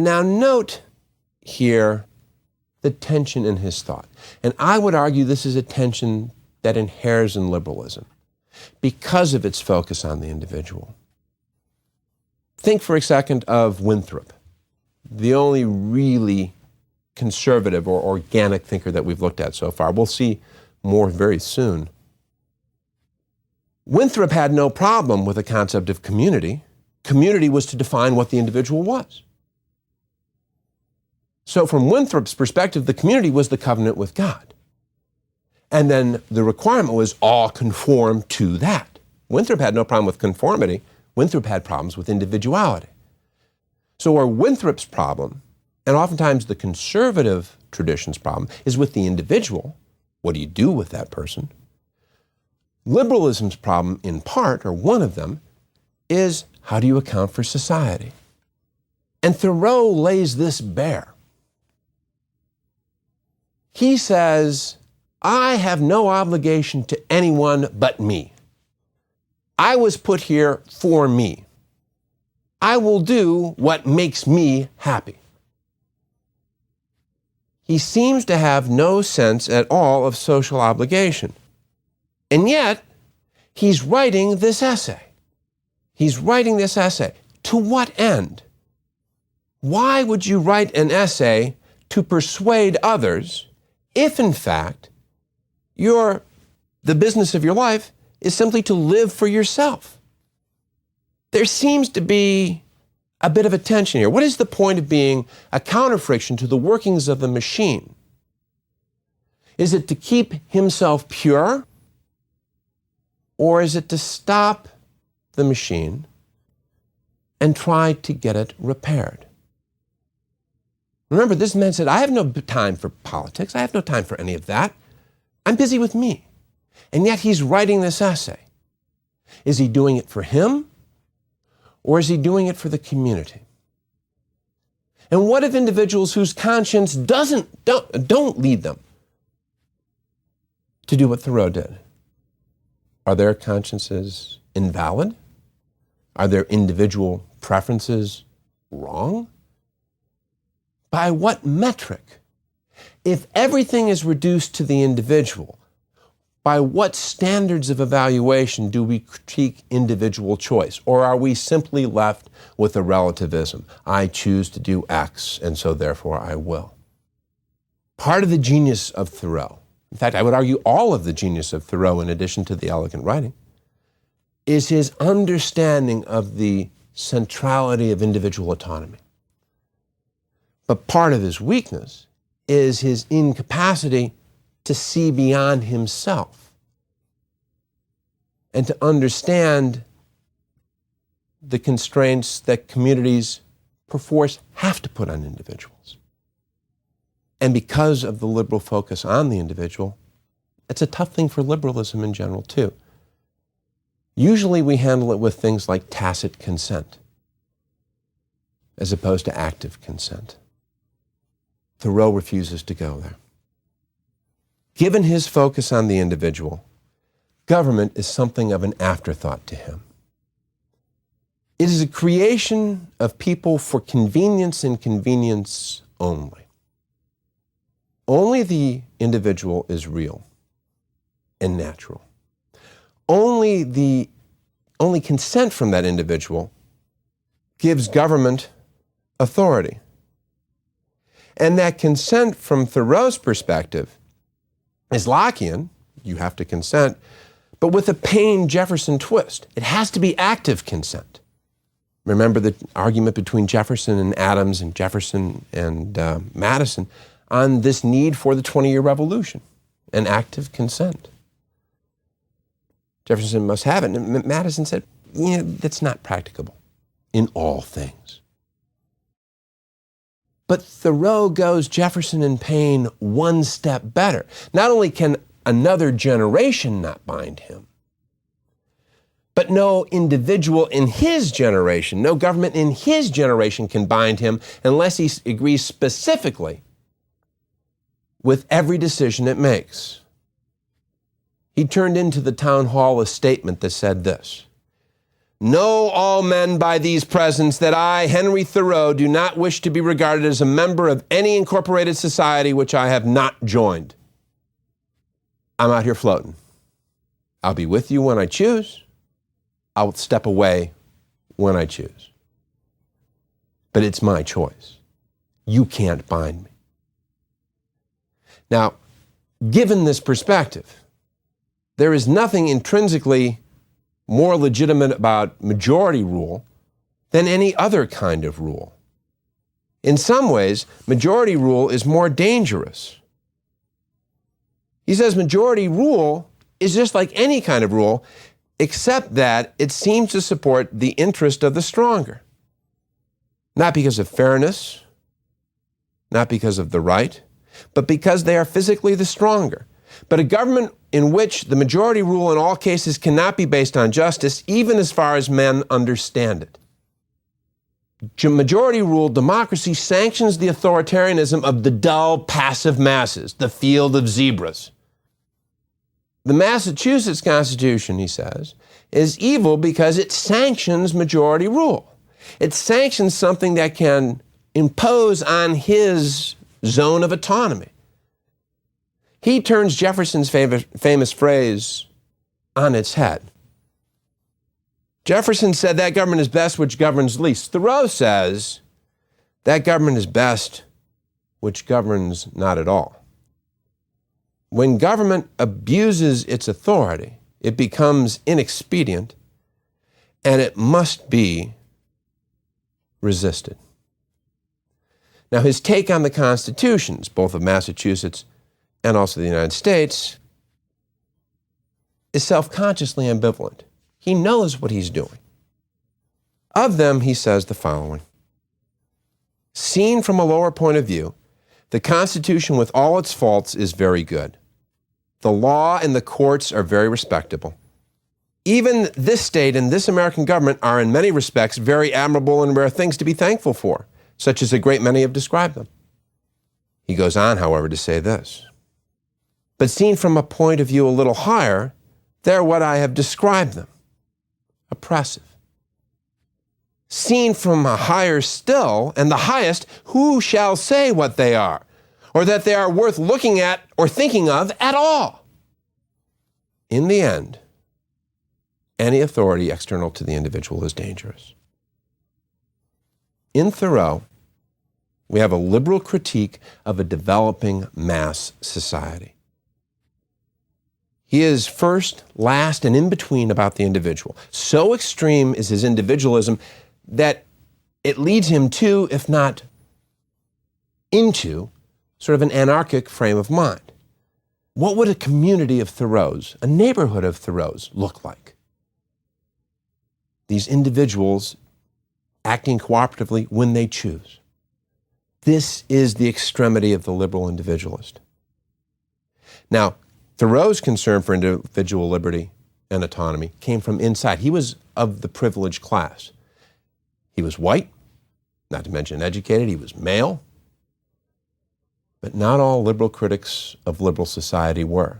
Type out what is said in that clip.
Now note here the tension in his thought. And I would argue this is a tension that inheres in liberalism because of its focus on the individual. Think for a second of Winthrop, the only really conservative or organic thinker that we've looked at so far. We'll see more very soon. Winthrop had no problem with the concept of community. Community was to define what the individual was. So from Winthrop's perspective, the community was the covenant with God. And then the requirement was all conform to that. Winthrop had no problem with conformity. Winthrop had problems with individuality. So where Winthrop's problem, and oftentimes the conservative tradition's problem, is with the individual, what do you do with that person? Liberalism's problem, in part, or one of them, is how do you account for society? And Thoreau lays this bare. He says, I have no obligation to anyone but me. I was put here for me. I will do what makes me happy. He seems to have no sense at all of social obligation. And yet, he's writing this essay. He's writing this essay. To what end? Why would you write an essay to persuade others if, in fact, the business of your life is simply to live for yourself? There seems to be a bit of a tension here. What is the point of being a counterfriction to the workings of the machine? Is it to keep himself pure? Or is it to stop the machine and try to get it repaired? Remember, this man said, I have no time for politics. I have no time for any of that. I'm busy with me. And yet he's writing this essay. Is he doing it for him? Or is he doing it for the community? And what if individuals whose conscience don't lead them to do what Thoreau did? Are their consciences invalid? Are their individual preferences wrong? By what metric? If everything is reduced to the individual, by what standards of evaluation do we critique individual choice? Or are we simply left with a relativism? I choose to do X, and so therefore I will. Part of the genius of Thoreau, in fact, I would argue all of the genius of Thoreau, in addition to the elegant writing, is his understanding of the centrality of individual autonomy. But part of his weakness is his incapacity to see beyond himself and to understand the constraints that communities perforce have to put on individuals. And because of the liberal focus on the individual, it's a tough thing for liberalism in general too. Usually we handle it with things like tacit consent as opposed to active consent. Thoreau refuses to go there. Given his focus on the individual, government is something of an afterthought to him. It is a creation of people for convenience and convenience only. Only the individual is real and natural. Only consent from that individual gives government authority. And that consent from Thoreau's perspective is Lockean. You have to consent, but with a Paine-Jefferson twist. It has to be active consent. Remember the argument between Jefferson and Adams and Jefferson and Madison on this need for the 20-year revolution and active consent. Jefferson must have it. And Madison said, that's not practicable in all things. But Thoreau goes Jefferson and Paine one step better. Not only can another generation not bind him, but no individual in his generation, no government in his generation can bind him unless he agrees specifically with every decision it makes. He turned into the town hall a statement that said this: Know all men by these presents that I, Henry Thoreau, do not wish to be regarded as a member of any incorporated society which I have not joined. I'm out here floating. I'll be with you when I choose. I'll step away when I choose. But it's my choice. You can't bind me. Now, given this perspective, there is nothing intrinsically more legitimate about majority rule than any other kind of rule. In some ways, majority rule is more dangerous. He says majority rule is just like any kind of rule, except that it seems to support the interest of the stronger. Not because of fairness, not because of the right, but because they are physically the stronger. But a government in which the majority rule in all cases cannot be based on justice, even as far as men understand it. Majority rule democracy sanctions the authoritarianism of the dull, passive masses, the field of zebras. The Massachusetts Constitution, he says, is evil because it sanctions majority rule. It sanctions something that can impose on his zone of autonomy. He turns Jefferson's famous phrase on its head. Jefferson said that government is best which governs least. Thoreau says that government is best which governs not at all. When government abuses its authority, it becomes inexpedient and it must be resisted. Now, his take on the constitutions, both of Massachusetts and also the United States, is self-consciously ambivalent. He knows what he's doing. Of them, he says the following. Seen from a lower point of view, the Constitution with all its faults is very good. The law and the courts are very respectable. Even this state and this American government are in many respects very admirable and rare things to be thankful for, such as a great many have described them. He goes on, however, to say this. But seen from a point of view a little higher, they're what I have described them, oppressive. Seen from a higher still, and the highest, who shall say what they are, or that they are worth looking at or thinking of at all? In the end, any authority external to the individual is dangerous. In Thoreau, we have a liberal critique of a developing mass society. He is first, last, and in between about the individual. So extreme is his individualism that it leads him to, if not into, sort of an anarchic frame of mind. What would a community of Thoreaus, a neighborhood of Thoreaus, look like? These individuals acting cooperatively when they choose. This is the extremity of the liberal individualist. Now, Thoreau's concern for individual liberty and autonomy came from inside. He was of the privileged class. He was white, not to mention educated. He was male. But not all liberal critics of liberal society were.